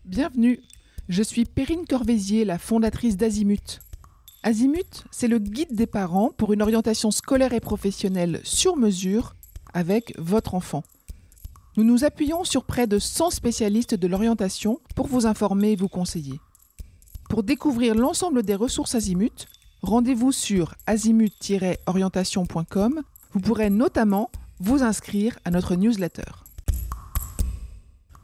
Bienvenue, je suis Perrine Corvézier, la fondatrice d'Azimut. Azimut, c'est le guide des parents pour une orientation scolaire et professionnelle sur mesure avec votre enfant. Nous nous appuyons sur près de 100 spécialistes de l'orientation pour vous informer et vous conseiller. Pour découvrir l'ensemble des ressources Azimut, rendez-vous sur azimut-orientation.com. Vous pourrez notamment vous inscrire à notre newsletter.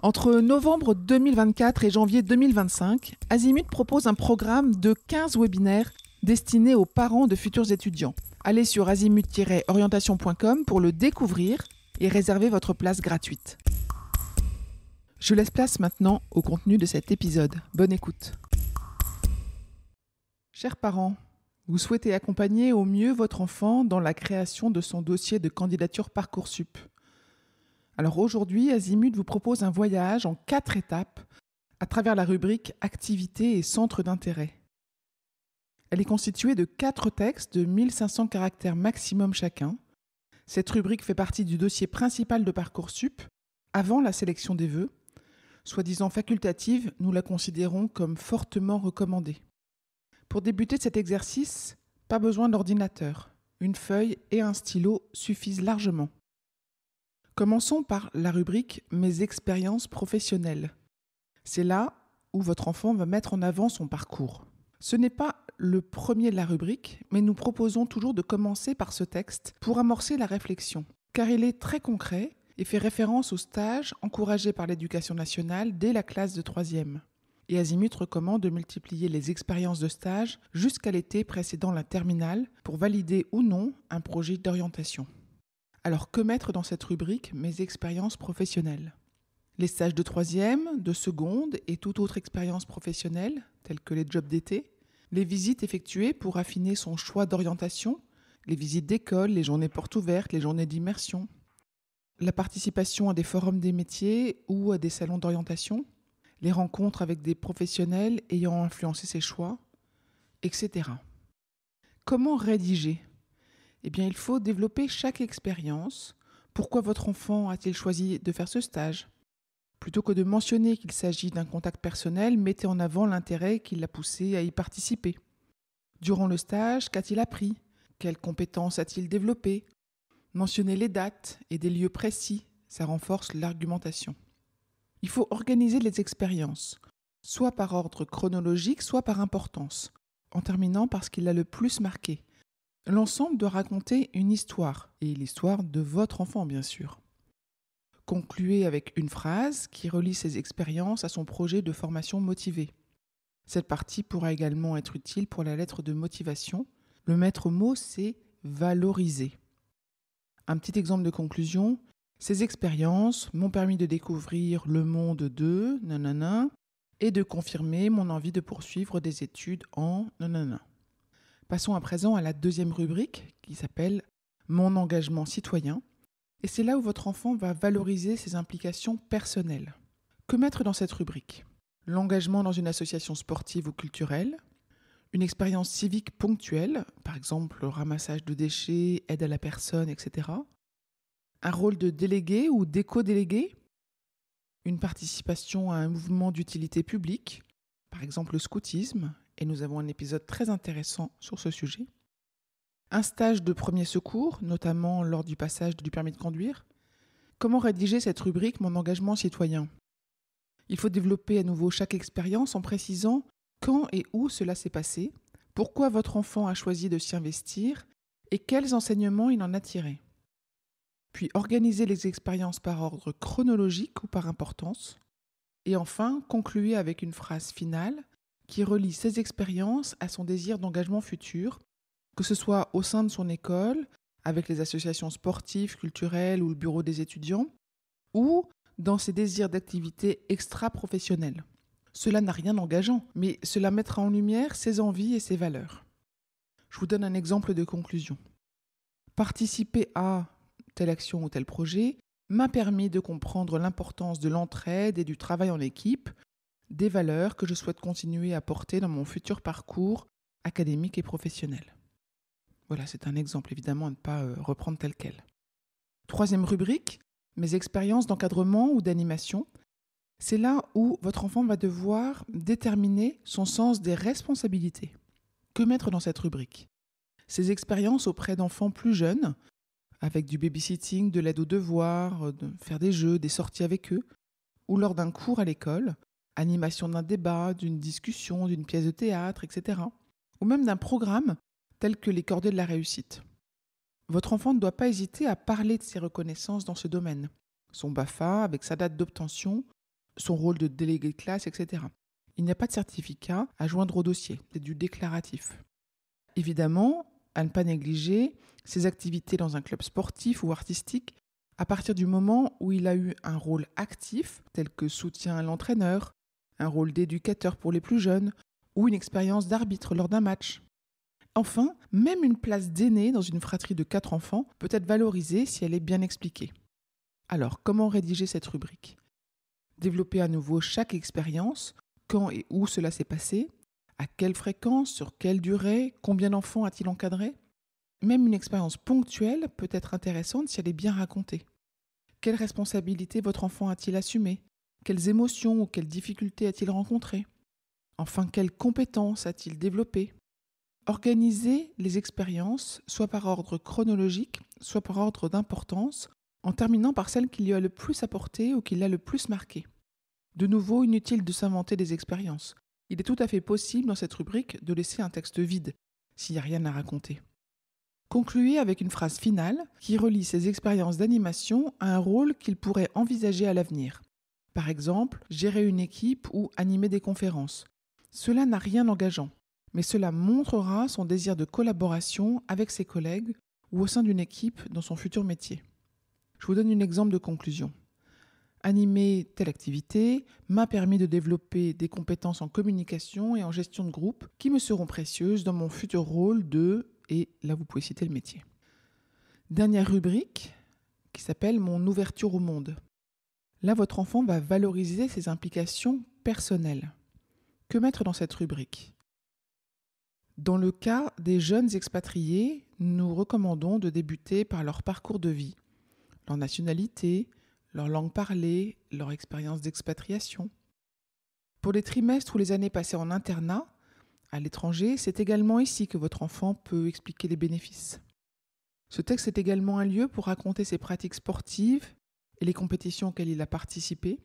Entre novembre 2024 et janvier 2025, Azimut propose un programme de 15 webinaires destinés aux parents de futurs étudiants. Allez sur azimut-orientation.com pour le découvrir et réserver votre place gratuite. Je laisse place maintenant au contenu de cet épisode. Bonne écoute. Chers parents, vous souhaitez accompagner au mieux votre enfant dans la création de son dossier de candidature Parcoursup. Alors aujourd'hui, Azimut vous propose un voyage en 4 étapes à travers la rubrique Activités et centres d'intérêt. Elle est constituée de 4 textes de 1500 caractères maximum chacun. Cette rubrique fait partie du dossier principal de Parcoursup avant la sélection des vœux. Soi-disant facultative, nous la considérons comme fortement recommandée. Pour débuter cet exercice, pas besoin d'ordinateur. Une feuille et un stylo suffisent largement. Commençons par la rubrique « Mes expériences professionnelles ». C'est là où votre enfant va mettre en avant son parcours. Ce n'est pas le premier de la rubrique, mais nous proposons toujours de commencer par ce texte pour amorcer la réflexion, car il est très concret et fait référence aux stages encouragés par l'Éducation nationale dès la classe de 3e. Et Azimut recommande de multiplier les expériences de stage jusqu'à l'été précédant la terminale pour valider ou non un projet d'orientation. Alors que mettre dans cette rubrique « Mes expériences professionnelles » ? Les stages de 3e, de seconde et toute autre expérience professionnelle, telles que les jobs d'été, les visites effectuées pour affiner son choix d'orientation, les visites d'école, les journées portes ouvertes, les journées d'immersion, la participation à des forums des métiers ou à des salons d'orientation, les rencontres avec des professionnels ayant influencé ses choix, etc. Comment rédiger ? Eh bien, il faut développer chaque expérience. Pourquoi votre enfant a-t-il choisi de faire ce stage ? Plutôt que de mentionner qu'il s'agit d'un contact personnel, mettez en avant l'intérêt qui l'a poussé à y participer. Durant le stage, qu'a-t-il appris ? Quelles compétences a-t-il développées ? Mentionnez les dates et des lieux précis, ça renforce l'argumentation. Il faut organiser les expériences, soit par ordre chronologique, soit par importance, en terminant par ce qui l'a le plus marqué. L'ensemble doit raconter une histoire, et l'histoire de votre enfant, bien sûr. Concluez avec une phrase qui relie ses expériences à son projet de formation motivé. Cette partie pourra également être utile pour la lettre de motivation. Le maître mot, c'est « valoriser ». Un petit exemple de conclusion. Ces expériences m'ont permis de découvrir le monde de nanana et de confirmer mon envie de poursuivre des études en nanana. Passons à présent à la deuxième rubrique qui s'appelle « Mon engagement citoyen ». Et c'est là où votre enfant va valoriser ses implications personnelles. Que mettre dans cette rubrique ? L'engagement dans une association sportive ou culturelle, une expérience civique ponctuelle, par exemple le ramassage de déchets, aide à la personne, etc. Un rôle de délégué ou d'éco-délégué, une participation à un mouvement d'utilité publique, par exemple le scoutisme, et nous avons un épisode très intéressant sur ce sujet. Un stage de premier secours, notamment lors du passage du permis de conduire. Comment rédiger cette rubrique « Mon engagement citoyen » ? Il faut développer à nouveau chaque expérience en précisant quand et où cela s'est passé, pourquoi votre enfant a choisi de s'y investir et quels enseignements il en a tirés. Puis organiser les expériences par ordre chronologique ou par importance. Et enfin, concluez avec une phrase finale qui relie ses expériences à son désir d'engagement futur, que ce soit au sein de son école, avec les associations sportives, culturelles ou le bureau des étudiants, ou dans ses désirs d'activité extra-professionnelles. Cela n'a rien d'engageant, mais cela mettra en lumière ses envies et ses valeurs. Je vous donne un exemple de conclusion. Participer à telle action ou tel projet m'a permis de comprendre l'importance de l'entraide et du travail en équipe, des valeurs que je souhaite continuer à porter dans mon futur parcours académique et professionnel. Voilà, c'est un exemple évidemment à ne pas reprendre tel quel. Troisième rubrique, mes expériences d'encadrement ou d'animation. C'est là où votre enfant va devoir déterminer son sens des responsabilités. Que mettre dans cette rubrique ? Ses expériences auprès d'enfants plus jeunes, avec du babysitting, de l'aide aux devoirs, de faire des jeux, des sorties avec eux, ou lors d'un cours à l'école, animation d'un débat, d'une discussion, d'une pièce de théâtre, etc. Ou même d'un programme tel que les cordées de la réussite. Votre enfant ne doit pas hésiter à parler de ses reconnaissances dans ce domaine, son BAFA avec sa date d'obtention, son rôle de délégué de classe, etc. Il n'y a pas de certificat à joindre au dossier, c'est du déclaratif. Évidemment, à ne pas négliger ses activités dans un club sportif ou artistique à partir du moment où il a eu un rôle actif, tel que soutien à l'entraîneur, un rôle d'éducateur pour les plus jeunes ou une expérience d'arbitre lors d'un match. Enfin, même une place d'aîné dans une fratrie de 4 enfants peut être valorisée si elle est bien expliquée. Alors, comment rédiger cette rubrique ? Développer à nouveau chaque expérience, quand et où cela s'est passé, à quelle fréquence, sur quelle durée, combien d'enfants a-t-il encadré ? Même une expérience ponctuelle peut être intéressante si elle est bien racontée. Quelles responsabilités votre enfant a-t-il assumées ? Quelles émotions ou quelles difficultés a-t-il rencontrées ? Enfin, quelles compétences a-t-il développées ? Organisez les expériences, soit par ordre chronologique, soit par ordre d'importance, en terminant par celle qui lui a le plus apporté ou qui l'a le plus marqué. De nouveau, inutile de s'inventer des expériences. Il est tout à fait possible dans cette rubrique de laisser un texte vide, s'il n'y a rien à raconter. Concluez avec une phrase finale qui relie ses expériences d'animation à un rôle qu'il pourrait envisager à l'avenir. Par exemple, gérer une équipe ou animer des conférences. Cela n'a rien d'engageant, mais cela montrera son désir de collaboration avec ses collègues ou au sein d'une équipe dans son futur métier. Je vous donne un exemple de conclusion. Animer telle activité m'a permis de développer des compétences en communication et en gestion de groupe qui me seront précieuses dans mon futur rôle de... Et là, vous pouvez citer le métier. Dernière rubrique qui s'appelle « Mon ouverture au monde ». Là, votre enfant va valoriser ses implications personnelles. Que mettre dans cette rubrique ? Dans le cas des jeunes expatriés, nous recommandons de débuter par leur parcours de vie, leur nationalité, leur langue parlée, leur expérience d'expatriation. Pour les trimestres ou les années passées en internat, à l'étranger, c'est également ici que votre enfant peut expliquer les bénéfices. Ce texte est également un lieu pour raconter ses pratiques sportives et les compétitions auxquelles il a participé,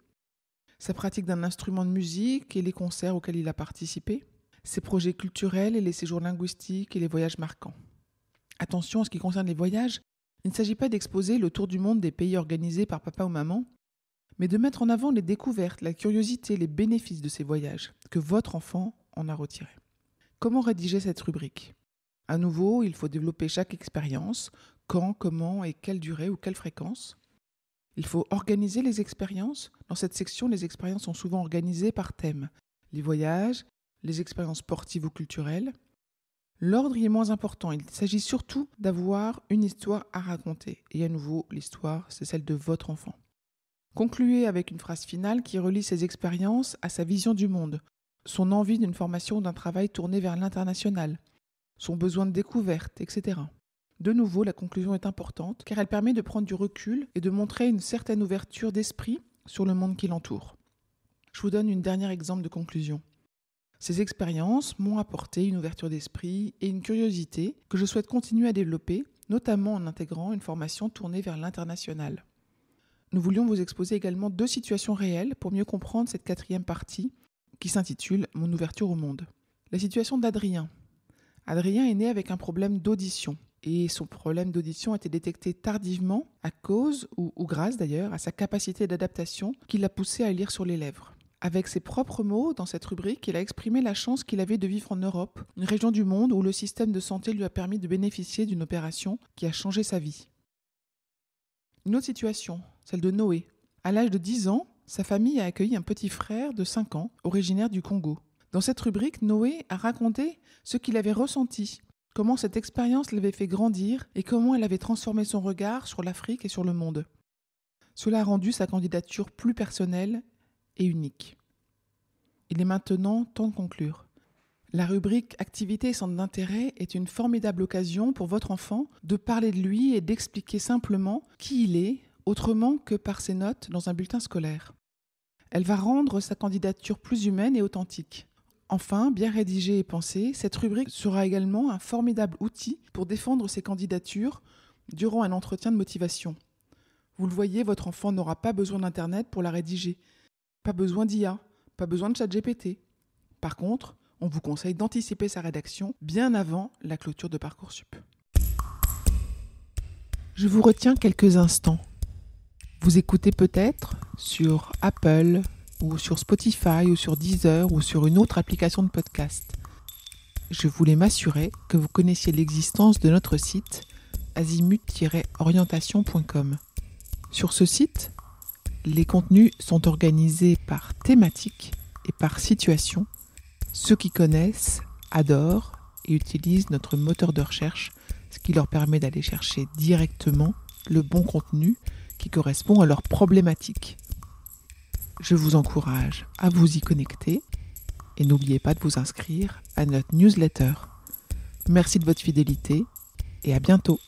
sa pratique d'un instrument de musique et les concerts auxquels il a participé, ses projets culturels et les séjours linguistiques et les voyages marquants. Attention, en ce qui concerne les voyages, il ne s'agit pas d'exposer le tour du monde des pays organisés par papa ou maman, mais de mettre en avant les découvertes, la curiosité, les bénéfices de ces voyages que votre enfant en a retirés. Comment rédiger cette rubrique ? À nouveau, il faut développer chaque expérience, quand, comment et quelle durée ou quelle fréquence. Il faut organiser les expériences. Dans cette section, les expériences sont souvent organisées par thème. Les voyages, les expériences sportives ou culturelles. L'ordre y est moins important. Il s'agit surtout d'avoir une histoire à raconter. Et à nouveau, l'histoire, c'est celle de votre enfant. Concluez avec une phrase finale qui relie ses expériences à sa vision du monde, son envie d'une formation ou d'un travail tourné vers l'international, son besoin de découverte, etc. De nouveau, la conclusion est importante car elle permet de prendre du recul et de montrer une certaine ouverture d'esprit sur le monde qui l'entoure. Je vous donne un dernier exemple de conclusion. Ces expériences m'ont apporté une ouverture d'esprit et une curiosité que je souhaite continuer à développer, notamment en intégrant une formation tournée vers l'international. Nous voulions vous exposer également 2 situations réelles pour mieux comprendre cette 4e partie qui s'intitule « Mon ouverture au monde ». La situation d'Adrien. Adrien est né avec un problème d'audition et son problème d'audition a été détecté tardivement à cause, ou grâce d'ailleurs, à sa capacité d'adaptation qui l'a poussé à lire sur les lèvres. Avec ses propres mots, dans cette rubrique, il a exprimé la chance qu'il avait de vivre en Europe, une région du monde où le système de santé lui a permis de bénéficier d'une opération qui a changé sa vie. Une autre situation, celle de Noé. À l'âge de 10 ans, sa famille a accueilli un petit frère de 5 ans, originaire du Congo. Dans cette rubrique, Noé a raconté ce qu'il avait ressenti, comment cette expérience l'avait fait grandir et comment elle avait transformé son regard sur l'Afrique et sur le monde. Cela a rendu sa candidature plus personnelle et unique. Il est maintenant temps de conclure. La rubrique Activités et centres d'intérêt est une formidable occasion pour votre enfant de parler de lui et d'expliquer simplement qui il est, autrement que par ses notes dans un bulletin scolaire. Elle va rendre sa candidature plus humaine et authentique. Enfin, bien rédigée et pensée, cette rubrique sera également un formidable outil pour défendre ses candidatures durant un entretien de motivation. Vous le voyez, votre enfant n'aura pas besoin d'Internet pour la rédiger. Pas besoin d'IA, pas besoin de ChatGPT. Par contre, on vous conseille d'anticiper sa rédaction bien avant la clôture de Parcoursup. Je vous retiens quelques instants. Vous écoutez peut-être sur Apple ou sur Spotify ou sur Deezer ou sur une autre application de podcast. Je voulais m'assurer que vous connaissiez l'existence de notre site azimut-orientation.com. Sur ce site, les contenus sont organisés par thématique et par situation. Ceux qui connaissent adorent et utilisent notre moteur de recherche, ce qui leur permet d'aller chercher directement le bon contenu qui correspond à leur problématique. Je vous encourage à vous y connecter et n'oubliez pas de vous inscrire à notre newsletter. Merci de votre fidélité et à bientôt.